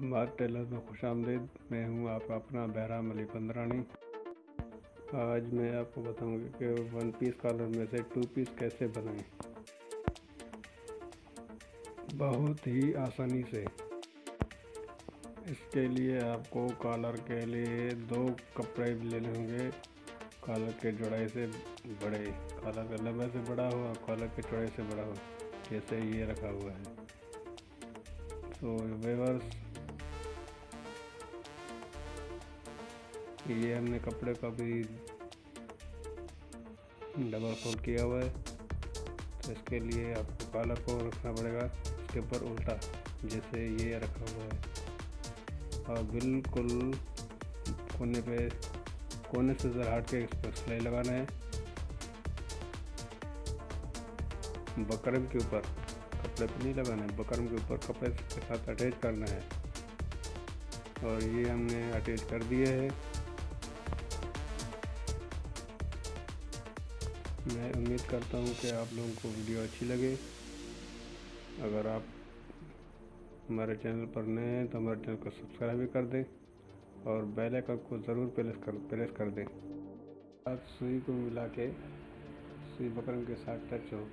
हमारे टेलर में खुशामदीद। मैं हूं आपका अपना बहराम अली पंदरानी। आज मैं आपको बताऊंगा कि वन पीस कॉलर में से टू पीस कैसे बनाएं बहुत ही आसानी से। इसके लिए आपको कॉलर के लिए दो कपड़े लेने होंगे। कॉलर के चौड़ाई से बड़े, कॉलर के लंबाई से बड़ा हो और कॉलर के चौड़ाई से बड़ा हो, जैसे ये रखा हुआ है। तो व्यूअर्स, ये हमने कपड़े का भी डबल फोल्ड किया हुआ है। तो इसके लिए आपको कॉलर को रखना पड़ेगा इसके ऊपर उल्टा, जैसे ये रखा हुआ है, और बिल्कुल कोने से जरा हट के इस पर सिलाई लगाना है। बकरम के ऊपर, कपड़े पर नहीं लगाना है, बकरम के ऊपर कपड़े के साथ अटैच करना है। और ये हमने अटैच कर दिए है। मैं उम्मीद करता हूँ कि आप लोगों को वीडियो अच्छी लगे। अगर आप हमारे चैनल पर नए हैं तो हमारे चैनल को सब्सक्राइब भी कर दें और बेल आइकन को ज़रूर प्रेस कर दें। आज सुई को मिला के सुई बकरम के साथ टच हो,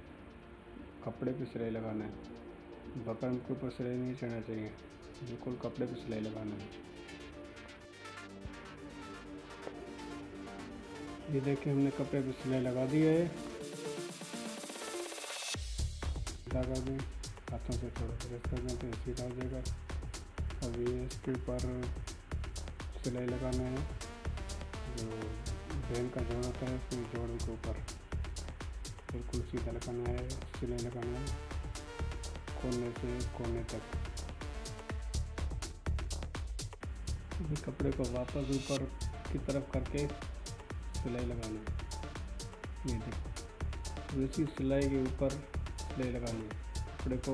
कपड़े पे सिलाई लगाना है। बकरम के ऊपर सिलाई नहीं चढ़ना चाहिए, बिल्कुल कपड़े पे सिलाई लगाना है। ये देखिए, हमने कपड़े पे सिलाई लगा दी है। लगा दें, हाथों से थोड़ा प्रेस कर दें तो सीधा हो जाएगा। अब ये इसके ऊपर सिलाई लगाना है, जो बेल का जोड़ होता है उसके जोड़ के ऊपर बिल्कुल सीधा लगाना है, सिलाई लगाना है कोने से कोने तक। इस कपड़े को वापस ऊपर की तरफ करके सिलाई लगानी है। ये देखो, इसी सिलाई के ऊपर सिलाई लगानी है। कपड़े को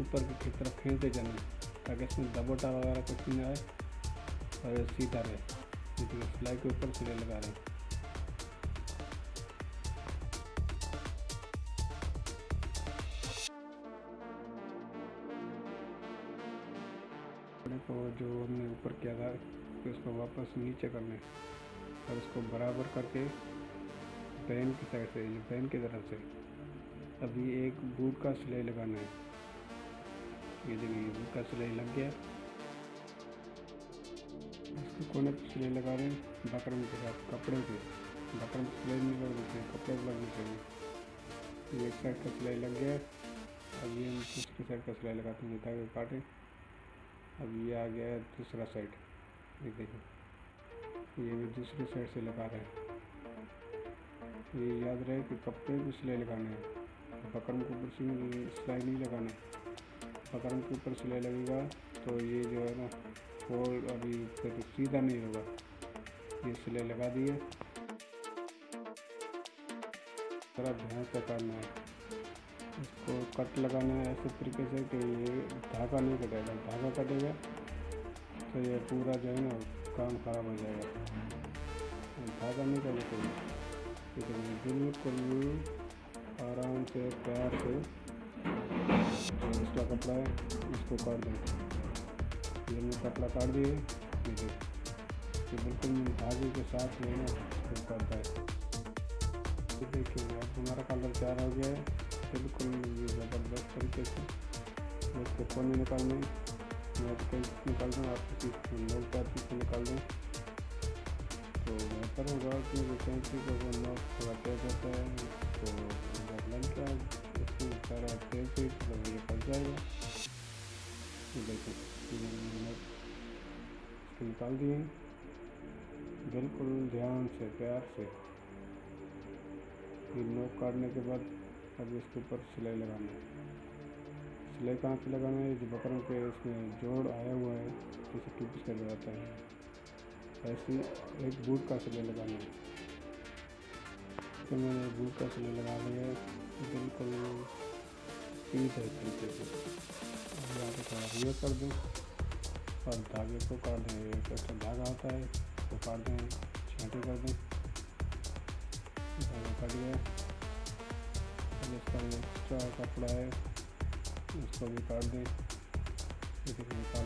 ऊपर की तरफ खींचते जाना है ताकि इसमें दबोटा वगैरह कुछ नहीं आए और ये सीधा रहे। देखिए, सिलाई के ऊपर सिलाई लगा रहे हैं। कपड़े को जो हमने ऊपर किया था फिर उसको वापस नीचे करना है और उसको बराबर करके पेन की साइड से, ये पेन की तरफ से अभी एक बूट का सिलाई लगाना है। ये देखिए, बूट का सिलाई लग गया। इसको कोने पर सिलाई लगा रहे हैं बकरम के साथ कपड़े पे। बकरम की सिलाई नहीं लगनी चाहिए, कपड़े पर लगनी चाहिए। ये एक साइड का सिलाई लग गया। अब ये हम दूसरी साइड का सिलाई लगाते हैं ताकि काटें। अब ये आ गया है दूसरा साइड। ये देखिए, ये भी दूसरी साइड से लगा रहे हैं। ये याद रहे कि कपड़े पे सिलाई लगाना है, बकरम के ऊपर सिलाई नहीं लगाना है। बकरम के ऊपर सिलाई लगेगा तो ये जो है ना फोल्ड अभी फिर सीधा नहीं होगा। ये सिलाई लगा दी है, थोड़ा ध्यान से करना है। इसको कट लगाना है ऐसे तरीके से कि ये धागा नहीं कटेगा। धागा कटेगा तो ये पूरा जो है ना काम खराब हो जाएगा। धागा नहीं करना चाहिए। बिल्कुल आराम से प्यार से जो इसका कपड़ा है इसको काट दें। ये हमने कपड़ा काट दिए। ये बिल्कुल धागे के साथ जो है ना इसको काटता है। तो देखिए, अब हमारा कलर तैयार हो गया है बिल्कुल ये ज़बरदस्त तरीके से। इसके कोने निकालने, मैं निकाल दूँ, आप किसी नोट का पीस निकाल दें तो बेहतर होगा कि वैकेंसी को वो नोट थोड़ा तेज होता है तो लग गया इसमें सारा तेज से तो ये फंस जाएगा। देखिए, नोट इसको निकाल दिए। बिल्कुल ध्यान से प्यार से ये नोक काटने के बाद अब इसके ऊपर सिलाई लगाना है। सिलाई कहाँ पे लगाना है? जो बकरम के इसमें जोड़ आया हुआ है जैसे टू पीस का जो आता है, ऐसे एक बूट का सिलाई लगाना है। तो मैंने बूट का सिलाई लगा लिया है बिल्कुल सीधे तरीके से। यहाँ पे थोड़ा रिवर कर दें और धागे को काट दें। एक एक्स्ट्रा धागा होता है तो काट दें, छाँटे कर दें। धागा कट गया। इसका एक्स्ट्रा कपड़ा है उसको भी काट दें। देखिए, निकाल